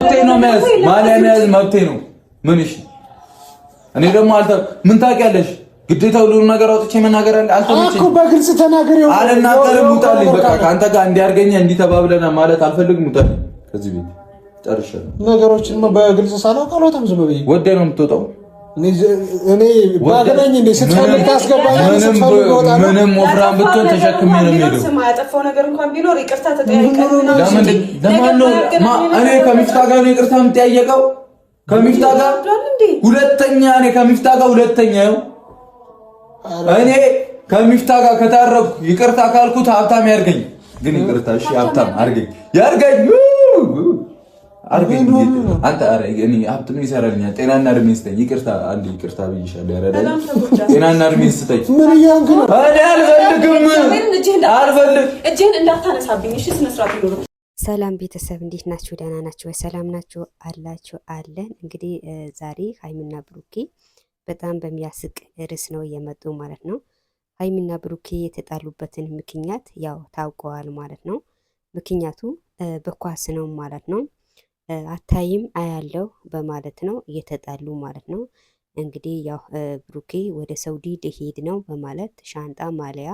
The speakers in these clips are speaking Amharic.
ነው መያዝ ማሊያ መያዝ መብቴ ነው። ምን እሺ እኔ ደግሞ ምን ታውቂያለሽ? ግዴታ ሁሉ ነገር አውጥቼ መናገር አልተመቸኝም እኮ በግልጽ ተናገር። አልናገርም። ውጣልኝ በቃ ካንተ ጋር እንዲያርገኝ እንዲተባብለና ማለት አልፈልግም። ውጣልኝ ከዚህ ቤት ጨርሻለሁ። ነገሮችን በግልጽ ሳላውቅ አልወጣም። ዝም ብዬ ወዴ ነው የምትወጣው? እኔ ባገናኝ እንደ ስትፈልግ ታስገባኝ። ምንም ወፍራም ብትሆን ተሸክሜ ነው የምሄደው። ስማ ያጠፋው ነገር እንኳን ቢኖር ይቅርታ ተጠያይቀን። እኔ ከሚፍታ ጋር ነው ይቅርታ የምጠያየቀው? ከሚፍታ ጋር ሁለተኛ እኔ ከሚፍታ ጋር ሁለተኛ ነው። እኔ ከሚፍታ ጋር ከታረኩ ይቅርታ ካልኩት ሀብታም ያርገኝ። ግን ይቅርታ እሺ ሀብታም አርገኝ ያርገኝ አርገኝ። አንተ እኔ ሀብት ምን ይሰራልኛል? ጤናና እድሜ ስጠኝ። ይቅርታ አንዴ ይቅርታ ብዬሻለሁ። ያረዳኝ ጤናና እድሜ ስጠኝ። ምን እያንክ ነው? እኔ አልፈልግም። እጄን እንዳታነሳብኝ እሺ። ስነ ስርዓት ይኖር። ሰላም ቤተሰብ እንዴት ናችሁ? ደህና ናችሁ ወይ? ሰላም ናችሁ አላችሁ አለን። እንግዲህ ዛሬ ሀይሚና ብሩኬ በጣም በሚያስቅ ርዕስ ነው እየመጡ ማለት ነው። ሀይሚና ብሩኬ የተጣሉበትን ምክንያት ያው ታውቀዋል ማለት ነው። ምክንያቱ በኳስ ነው ማለት ነው። አታይም አያለው በማለት ነው እየተጣሉ ማለት ነው። እንግዲህ ያው ብሩኬ ወደ ሳውዲ ሊሄድ ነው በማለት ሻንጣ ማሊያ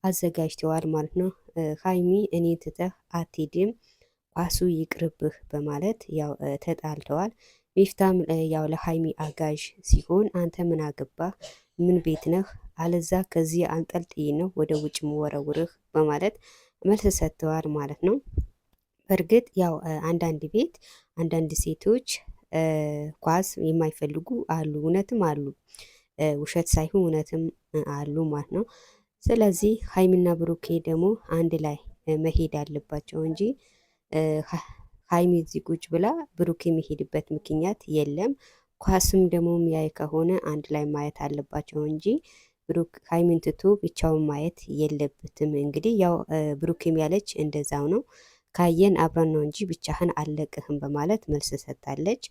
አዘጋጅተዋል ማለት ነው። ሀይሚ እኔ ትተህ አትሄድም ኳሱ ይቅርብህ በማለት ያው ተጣልተዋል። ሚፍታም ያው ለሀይሚ አጋዥ ሲሆን አንተ ምን አገባህ? ምን ቤት ነህ? አለዛ ከዚህ አንጠልጥዬ ነው ወደ ውጭ መወረውርህ በማለት መልስ ሰጥተዋል ማለት ነው። በእርግጥ ያው አንዳንድ ቤት አንዳንድ ሴቶች ኳስ የማይፈልጉ አሉ፣ እውነትም አሉ፣ ውሸት ሳይሆን እውነትም አሉ ማለት ነው። ስለዚህ ሀይሚና ብሩኬ ደግሞ አንድ ላይ መሄድ አለባቸው እንጂ ሀይሚ እዚህ ቁጭ ብላ ብሩኬ የሚሄድበት ምክንያት የለም። ኳስም ደግሞ የሚያይ ከሆነ አንድ ላይ ማየት አለባቸው እንጂ ብሩክ ሀይሚን ትቶ ብቻውን ማየት የለበትም። እንግዲህ ያው ብሩኬም ያለች እንደዛው ነው። ካየን አብረን ነው እንጂ ብቻህን አለቅህም በማለት መልስ ሰጥታለች።